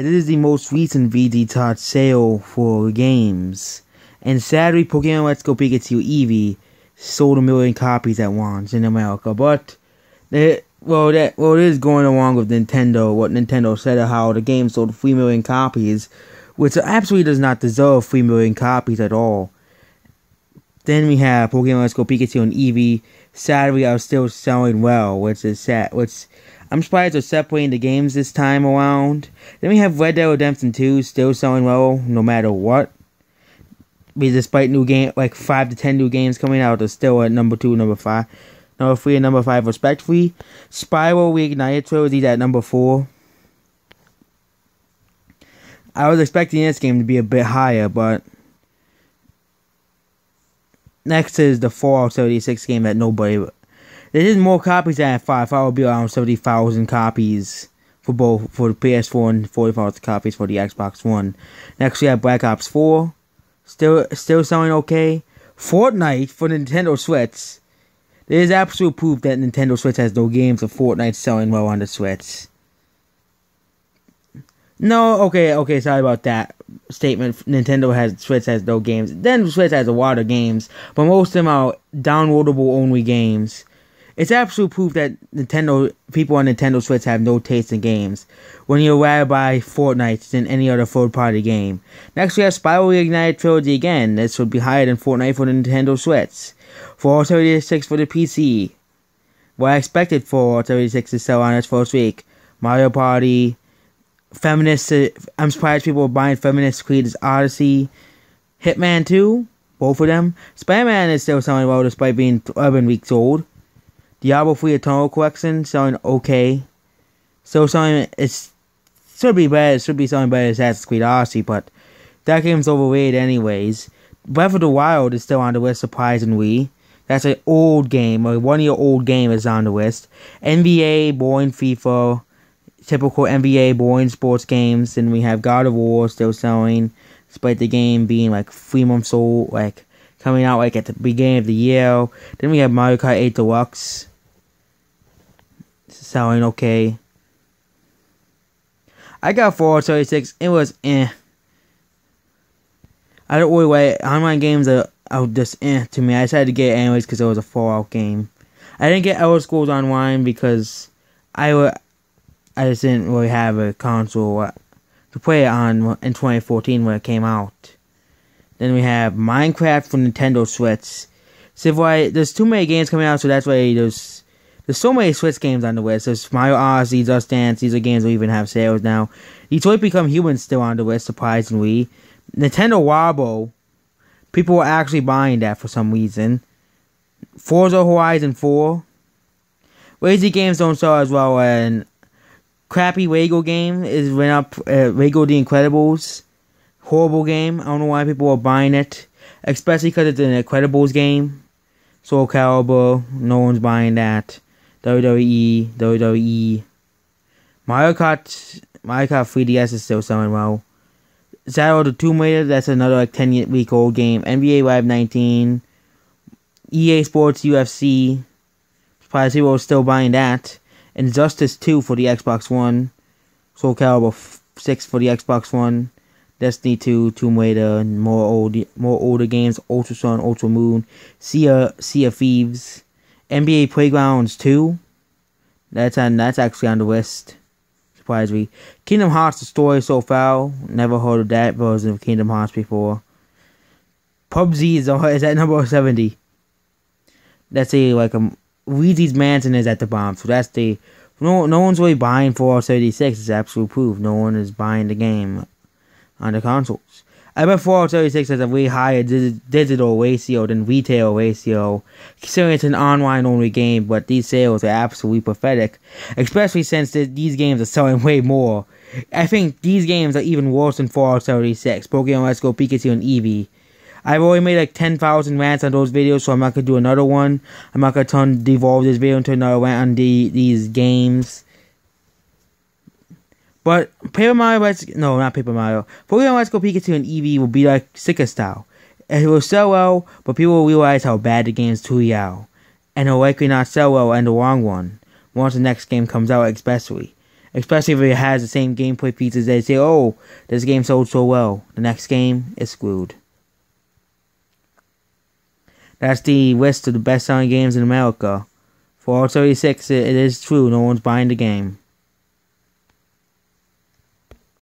This is the most recent VD Tot sale for games. And sadly, Pokemon Let's Go Pikachu Eevee sold 1 million copies at once in America. But, it is going along with Nintendo, what Nintendo said of how the game sold 3 million copies, which absolutely does not deserve 3 million copies at all. Then we have Pokemon Let's Go Pikachu and Eevee. Sadly, are still selling well, which is sad. I'm surprised they're separating the games this time around. Then we have Red Dead Redemption 2 still selling well, no matter what. Despite new game, like 5 to 10 new games coming out, they're still at number 2, number 5, number 3, and number 5 respectively. Spyro Reignited Trilogy at number 4. I was expecting this game to be a bit higher, but next is the Fallout 76 game that nobody. There is more copies than at 5. I will be around 70,000 copies for both, for the PS4 and 40,000 copies for the Xbox One. Next we have Black Ops 4, still selling okay. Fortnite for Nintendo Switch. There is absolute proof that Nintendo Switch has no games of Fortnite selling well on the Switch. No, okay, sorry about that statement. Switch has no games. Then Switch has a lot of games, but most of them are downloadable only games. It's absolute proof that people on Nintendo Switch have no taste in games when you'd rather buy Fortnite than any other third-party game. Next we have Spyro Reignited Trilogy again. This would be higher than Fortnite for the Nintendo Switch. Fallout 76 for the PC. What I expected for 76 to sell on its first week. Mario Party. Feminist. I'm surprised people are buying Feminist Creed Odyssey. Hitman 2. Both of them. Spider-Man is still selling well despite being 11 weeks old. Diablo 3 Eternal Collection selling okay. Still selling, it should be better. It should be selling better than Assassin's Creed Odyssey, but that game's overrated anyways. Breath of the Wild is still on the list, surprisingly. That's an old game, a 1-year-old game is on the list. NBA, boring FIFA, typical NBA, boring sports games. Then we have God of War still selling, despite the game being like 3 months old, like coming out like at the beginning of the year. Then we have Mario Kart 8 Deluxe. Selling okay. I got Fallout 76. It was I don't really like online games are just to me. I decided to get it anyways because it was a Fallout game. I didn't get Elder Scrolls Online because I just didn't really have a console to play it on in 2014 when it came out. Then we have Minecraft for Nintendo Switch. There's too many games coming out, so that's why there's so many Switch games on the list. There's Mario Odyssey, Just Dance. These are games that even have sales now. Detroit Become Human still on the list, surprisingly. Nintendo Wabo. People are actually buying that for some reason. Forza Horizon 4. Lazy games don't sell as well, and crappy Lego game went up. Lego The Incredibles. Horrible game. I don't know why people are buying it. Especially because it's an Incredibles game. Soul Calibur. No one's buying that. WWE. Mario Kart 3DS is still selling well. Shadow of the Tomb Raider, that's another like 10-week-old game. NBA Live 19. EA Sports UFC. Surprised people are still buying that. Injustice 2 for the Xbox One. Soul Calibur 6 for the Xbox One. Destiny 2, Tomb Raider, and more older games. Ultra Sun, Ultra Moon. Sea of Thieves. NBA Playgrounds 2. That's actually on the list. Surprisingly. Kingdom Hearts: The Story So Foul. Never heard of that version of Kingdom Hearts before. PUBG is at number 70. That's Luigi's Mansion is at the bottom. So that's no one's really buying Fallout 76. It's absolute proof. No one is buying the game on the consoles. I bet Fallout 76 has a way higher digital ratio than retail ratio, considering it's an online-only game, but these sales are absolutely pathetic, especially since these games are selling way more. I think these games are even worse than Fallout 76, Pokemon Let's Go Pikachu and Eevee. I've already made like 10,000 rants on those videos, so I'm not going to do another one. I'm not going to devolve this video into another rant on these games. But Pokemon Let's Go Pikachu and Eevee will be like Sticker style. It will sell well, but people will realize how bad the games truly are. And it'll likely not sell well in the long run, once the next game comes out especially. Especially if it has the same gameplay features. They say, oh, this game sold so well. The next game is screwed. That's the list of the best-selling games in America. Fallout 76, it is true, no one's buying the game.